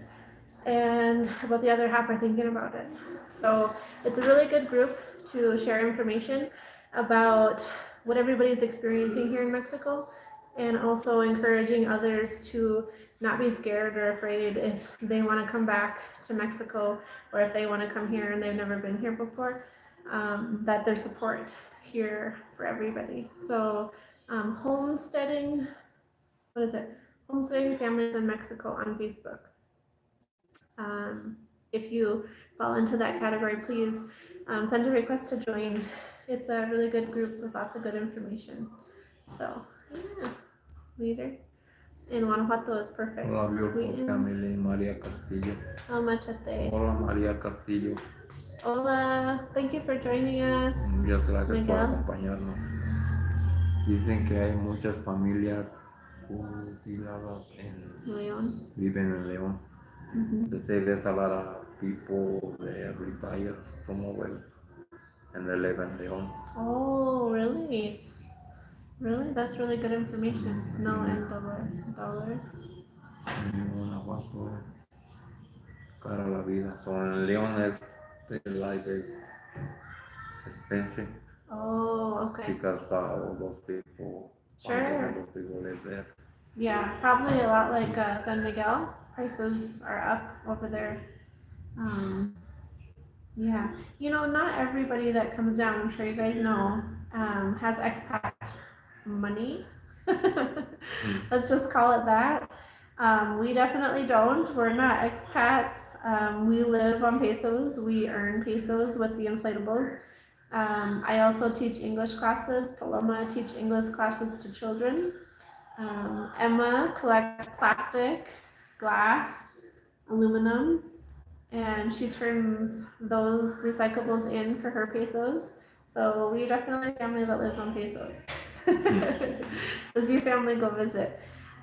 and about the other half are thinking about it. So it's a really good group to share information about what everybody's experiencing here in Mexico, and also encouraging others to not be scared or afraid if they want to come back to Mexico, or if they want to come here and they've never been here before, that there's support here for everybody. So homesteading, what is it? Homesteading Families in Mexico on Facebook. If you fall into that category, please send a request to join. It's a really good group with lots of good information. So, yeah, leader. In Guanajuato is perfect. Hola, beautiful family, María Castillo. Oh, machete. Hola, María Castillo. Hola, thank you for joining us. Muchas gracias por Miguel. acompañarnos. Dicen que hay muchas familias jubiladas León. viven en León. They say there's a lot of people that retire from oil and they live in Leon. Oh, really? Really? That's really good information. No N dollars. En Guanajuato es cara la vida. So in Leon is the life is expensive Oh, okay. because all those people, families Sure. and those people live there. Yeah, probably a lot like San Miguel. Prices are up over there. Yeah. You know, not everybody that comes down, I'm sure you guys know, has expat money. Let's just call it that. We definitely don't. We're not expats. We live on pesos. We earn pesos with the inflatables. I also teach English classes. Paloma teach English classes to children. Emma collects plastic, glass, aluminum, and she turns those recyclables in for her pesos. So we're definitely a family that lives on pesos. Does your family go visit?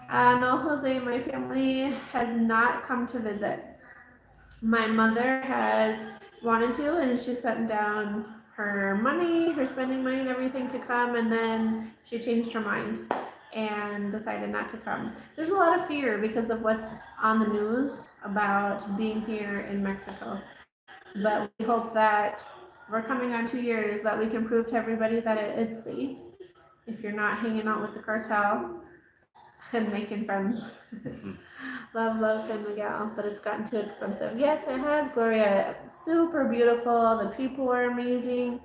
No, Jose, my family has not come to visit. My mother has wanted to, and she sent down her money, her spending money and everything to come, and then she changed her mind and decided not to come. There's a lot of fear because of what's on the news about being here in Mexico. But we hope that we're coming on 2 years that we can prove to everybody that it's safe if you're not hanging out with the cartel and making friends. Love San Miguel, but it's gotten too expensive. Yes, it has, Gloria. Super beautiful. The people are amazing.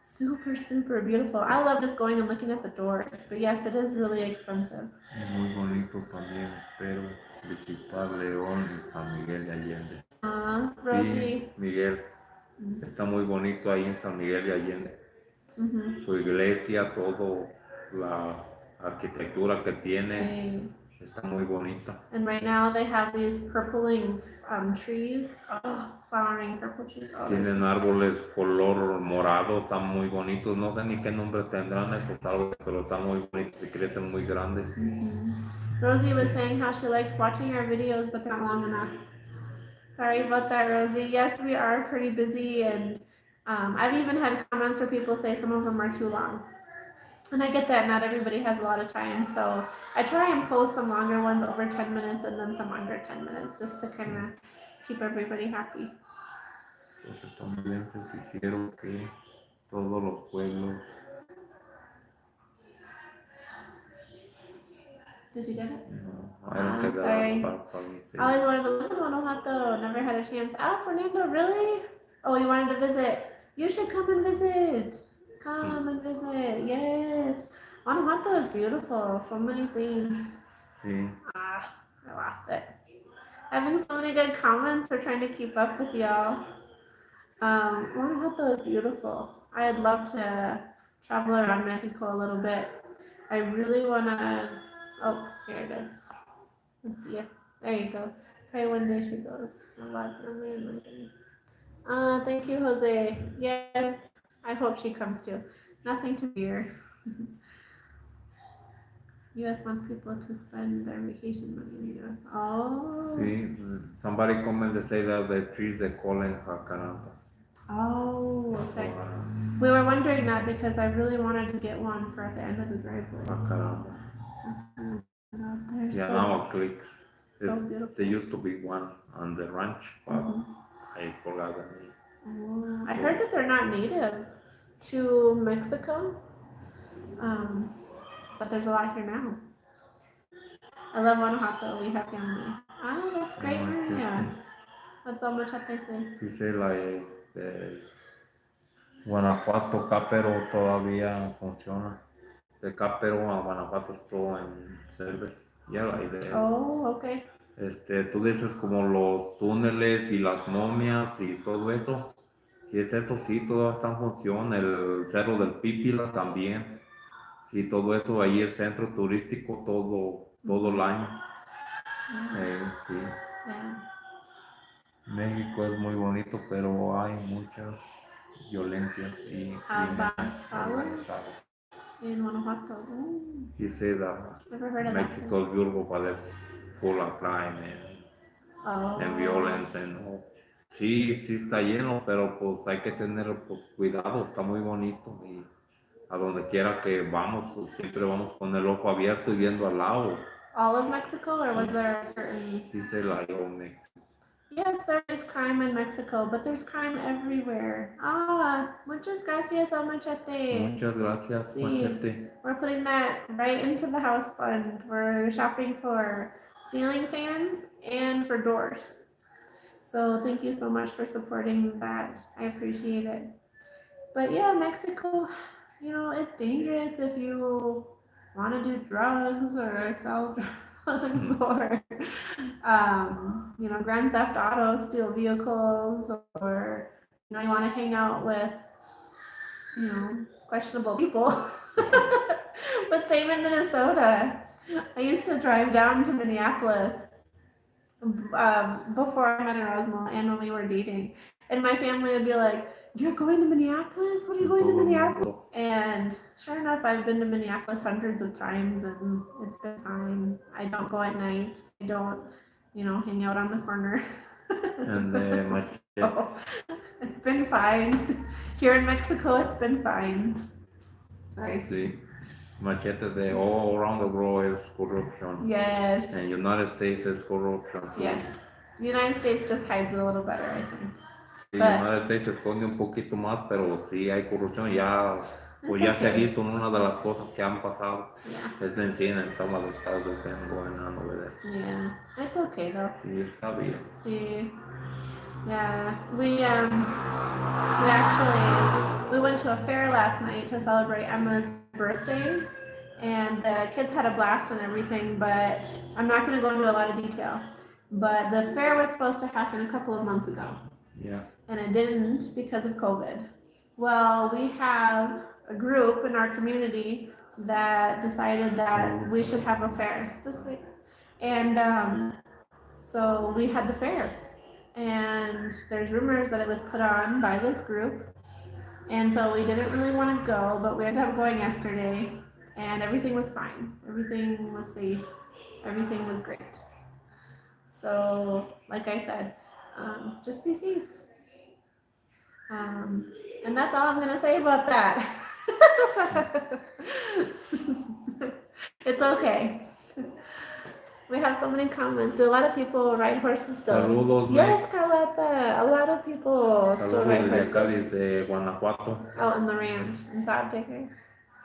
Super beautiful. I love just going and looking at the doors, but yes, it is really expensive. Muy bonito también, espero visitar León y San Miguel de Allende. Rosie. Sí, Miguel, está muy bonito ahí en San Miguel de Allende. Su iglesia, todo, la arquitectura que tiene, Sí. está muy bonita. And right now they have these purpling trees, flowering purple trees. Tienen árboles color morado, están muy bonitos. No sé ni qué nombre tendrán esos árboles, pero están muy bonitos y crecen muy grandes. Rosie was saying how she likes watching our videos, but they're not long enough. Sorry about that, Rosie. Yes, we are pretty busy, and I've even had comments where people say some of them are too long. And I get that not everybody has a lot of time, so I try and post some longer ones over 10 minutes and then some under 10 minutes just to kind of keep everybody happy. Los estadounidenses hicieron que todos los pueblos. Did you get it? No, I don't get the sorry. last part. I always wanted to live in Guanajuato, never had a chance. Fernando, really? Oh, you wanted to visit? You should come and visit. Come and visit. Yes. Guanajuato is beautiful. So many things. Sí. I lost it. Having so many good comments. We're trying to keep up with y'all. Guanajuato is beautiful. I'd love to travel around Mexico a little bit. I really want to. Oh, here it is. Let's see. There you go. Pray one day she goes. Thank you, Jose. Yes, I hope she comes too. Nothing to fear. U.S. wants people to spend their vacation money in the U.S. Oh. Sí, somebody commented to say that the trees they call in jacarandas. Oh, okay. We were wondering that because I really wanted to get one for at the end of the driveway. Jacaranda. Yeah, now it clicks. So beautiful. There used to be one on the ranch, but I forgot the name. Oh, I heard that they're not native to Mexico, but there's a lot here now. I love Guanajuato. We have family. That's great, Maria. What's all Machete say? Dice Guanajuato, Cápero todavía funciona. De Cápero a Guanajuato estuvo en service. Yeah, like the, Okay. Tú dices como los túneles y las momias y todo eso. Si es eso, sí, todo está en función. El Cerro del Pípila también. Sí, todo eso ahí es centro turístico todo el año. Sí. Yeah. México es muy bonito, pero hay muchas violencias y crímenes organizados. In Guanajuato. He said that Mexico's beautiful, but it's full of crime and en Oh, violence, ¿no? Sí, sí está lleno, pero pues hay que tener pues cuidado, está muy bonito y a donde quiera que vamos, pues siempre vamos con el ojo abierto y viendo al lado. all of Mexico, or was Sí, there a certain? dice la Yomex. Yes, there is crime in Mexico, but there's crime everywhere. Ah, muchas gracias, El Machete. Muchas gracias, See, Machete. we're putting that right into the house fund. We're shopping for ceiling fans and for doors. So thank you so much for supporting that. I appreciate it. But yeah, Mexico, it's dangerous if you want to do drugs or sell drugs or, Grand Theft Auto, steal vehicles, or, you want to hang out with, questionable people. But same in Minnesota. I used to drive down to Minneapolis before I met Erasmo and when we were dating. And my family would be like, "You're going to Minneapolis? What are you going to Minneapolis?" And sure enough, I've been to Minneapolis hundreds of times and it's been fine. I don't go at night. I don't, hang out on the corner. And Machete. So, it's been fine. Here in Mexico, it's been fine. Sorry. Sí. Machete de all around the world is corruption. Yes. And United States is corruption too. Yes. The United States just hides it a little better, I think. Sí, But- United States se esconde un poquito más, pero sí hay corrupción. Ya, pues It's ya se ha okay. visto en una de las cosas que han pasado. Yeah. It's been seen in some of the stuff that's been going on over there. Yeah. It's okay though. Sí, está bien. See. Yeah. We went to a fair last night to celebrate Emma's birthday, and the kids had a blast and everything, but I'm not going to go into a lot of detail. But the fair was supposed to happen a couple of months ago. Yeah. And it didn't because of COVID. Well, we have a group in our community that decided that we should have a fair this week. And so we had the fair. And there's rumors that it was put on by this group. And so we didn't really want to go, but we ended up going yesterday. And everything was fine. Everything was safe. Everything was great. So, like I said, just be safe. And that's all I'm going to say about that. It's okay. We have so many comments. Do a lot of people ride horses still? Saludos, Yes, Carlota. A lot of people still ride Saludos desde acá, horses. desde Guanajuato. Out in the ranch, in South Digger.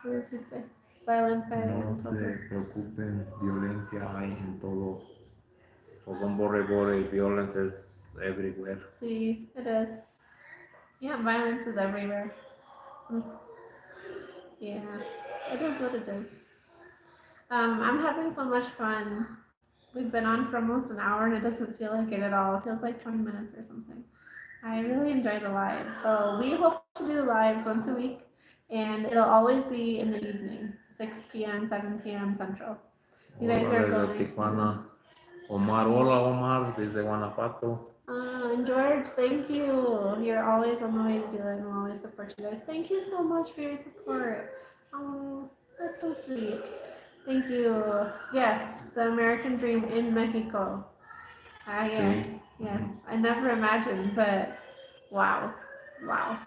What does he say? Violence, No violence. se preocupen, violencia hay en todo. So don't worry, violence is everywhere. See, it is. Yeah, violence is everywhere. Yeah, it is what it is. I'm having so much fun. We've been on for almost an hour and it doesn't feel like it at all. It feels like 20 minutes or something. I really enjoy the lives. So we hope to do lives once a week, and it'll always be in the evening, 6 p.m., 7 p.m. Central. You guys are Hola, going desde Tijuana. Omar, hola Omar, desde Guanajuato. And George, thank you. You're always on the way to do it, and we'll always support you guys. Thank you so much for your support. Oh, that's so sweet. Thank you. Yes, the American dream in Mexico. Ah, yes, yes. I never imagined, but wow, wow.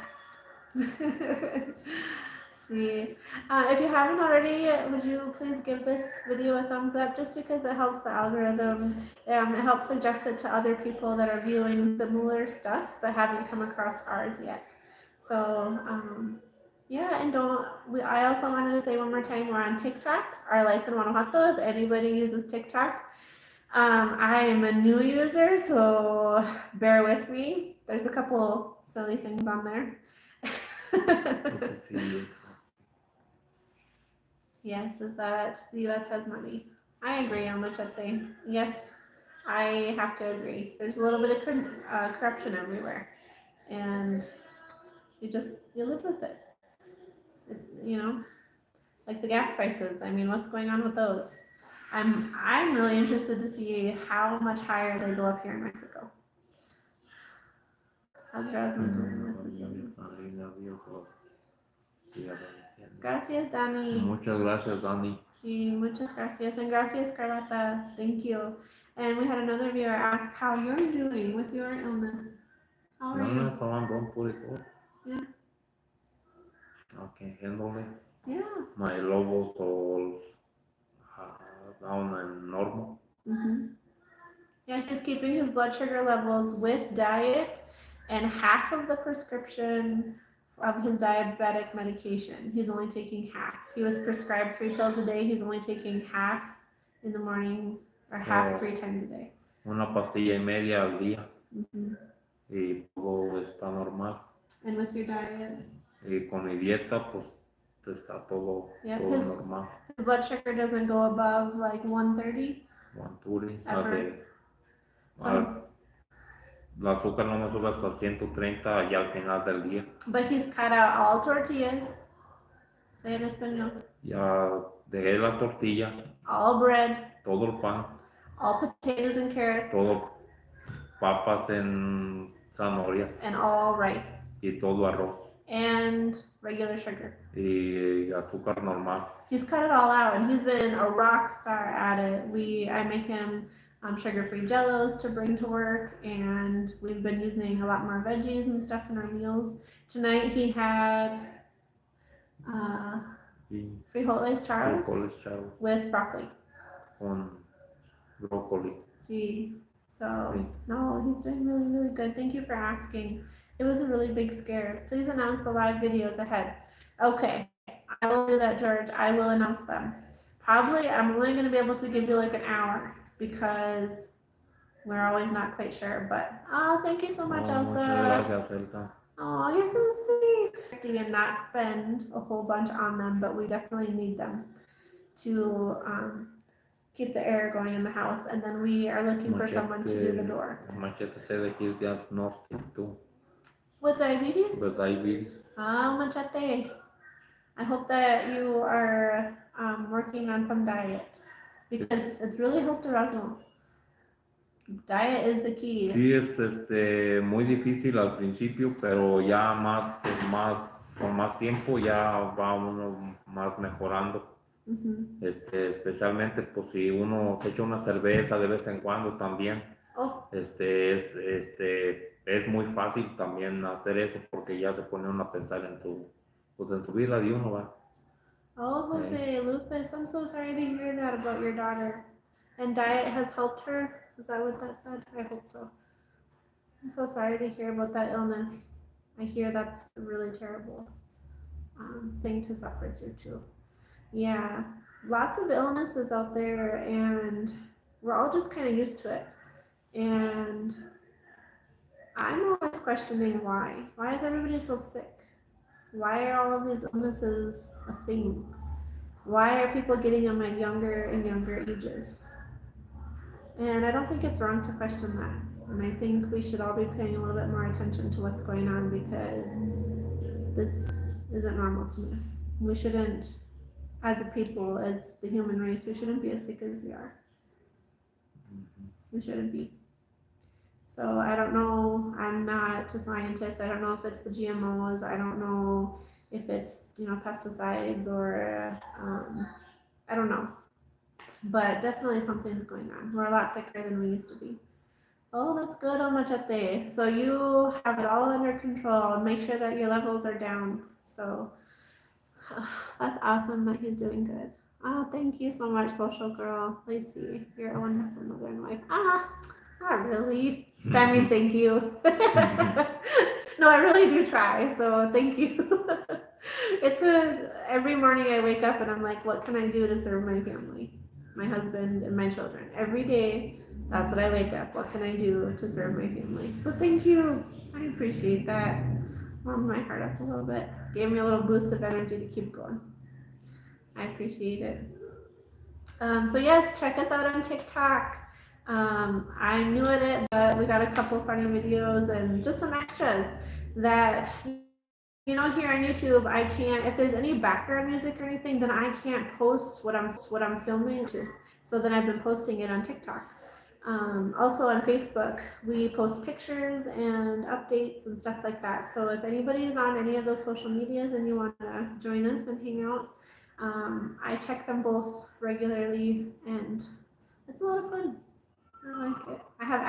See, if you haven't already, would you please give this video a thumbs up, just because it helps the algorithm. It helps suggest it to other people that are viewing similar stuff but haven't come across ours yet. So yeah, and I also wanted to say one more time, we're on TikTok, Our Life in Guanajuato. If anybody uses TikTok, I am a new user, so bear with me. There's a couple silly things on there. Yes, is that the U.S. has money. I agree on Machete. Yes, I have to agree. There's a little bit of corruption everywhere, and you live with it. Like the gas prices. I mean, what's going on with those? I'm really interested to see how much higher they go up here in Mexico. How's Jasmine doing with this? Gracias, Dani. Muchas gracias, Dani. Sí, muchas gracias. And gracias, Carlota. Thank you. And we had another viewer ask how you're doing with your illness. How are you? So I'm doing pretty good. Yeah. I can handle it. Yeah. My levels all down and normal. Mm-hmm. Yeah, he's keeping his blood sugar levels with diet and half of the prescription of his diabetic medication. He's only taking half. He was prescribed 3 pills a day. He's only taking half in the morning or half 3 times a day. Una pastilla y media al día. Mm-hmm. Y todo está normal. And with your diet? Y con mi dieta, pues está todo, todo normal. His blood sugar doesn't go above like 130? 130. La azúcar no me sube hasta 130 ya al final del día. But he's cut out all tortillas. Say it in español. Ya dejé la tortilla. All bread. Todo el pan. All potatoes and carrots. Todo papas en zanahorias. And all rice. Y todo arroz. And regular sugar. Y azúcar normal. He's cut it all out, and he's been a rock star at it. I make him sugar-free jellos to bring to work, and we've been using a lot more veggies and stuff in our meals. Tonight he had frijoles charros with broccoli. Con broccoli. Sí. No, he's doing really, really good. Thank you for asking. It was a really big scare. Please announce the live videos ahead. Okay, I will do that, George. I will announce them. Probably, I'm only going to be able to give you like an hour because we're always not quite sure. But, thank you so much, Elsa. Muchas gracias, Elsa. Oh, you're so sweet. And not spend a whole bunch on them, but we definitely need them to keep the air going in the house. And then we are looking for someone to do the door. Machete said that he's diagnostic too. With diabetes? With diabetes. Machete. I hope that you are working on some diet because it's really helped Erasmo. Diet is the key. Sí, es muy difícil al principio, pero ya con más tiempo ya va uno más mejorando. Mm-hmm. Especialmente pues si uno se echa una cerveza de vez en cuando también. Oh. Es muy fácil también hacer eso porque ya se pone uno a pensar en su vida de uno, va. Oh, Jose, Lupus, I'm so sorry to hear that about your daughter. And diet has helped her? Is that what that said? I hope so. I'm so sorry to hear about that illness. I hear that's a really terrible thing to suffer through too. Yeah, lots of illnesses out there and we're all just kind of used to it. And I'm always questioning why. Why is everybody so sick? Why are all of these illnesses a thing? Why are people getting them at younger and younger ages? And I don't think it's wrong to question that. And I think we should all be paying a little bit more attention to what's going on because this isn't normal to me. We shouldn't, as a people, as the human race, we shouldn't be as sick as we are. We shouldn't be. So I don't know, I'm not a scientist. I don't know if it's the GMOs. I don't know if it's, pesticides or, I don't know. But definitely something's going on. We're a lot sicker than we used to be. Oh, that's good, Machete. So you have it all under control. Make sure that your levels are down. So that's awesome that he's doing good. Oh, thank you so much, social girl. Lacey, you're a wonderful mother and wife. Not really. I mean, thank you. No, I really do try, so thank you. Every morning I wake up and I'm like, what can I do to serve my family, my husband and my children? Every day, that's what I wake up. What can I do to serve my family? So thank you. I appreciate that. Warmed my heart up a little bit. Gave me a little boost of energy to keep going. I appreciate it. So yes, check us out on TikTok. I'm new at it, but we got a couple funny videos and just some extras that, here on YouTube, I can't, if there's any background music or anything, then I can't post what I'm filming to. So then I've been posting it on TikTok. Also on Facebook, we post pictures and updates and stuff like that. So if anybody is on any of those social medias and you want to join us and hang out, I check them both regularly and it's a lot of fun. I like it. I have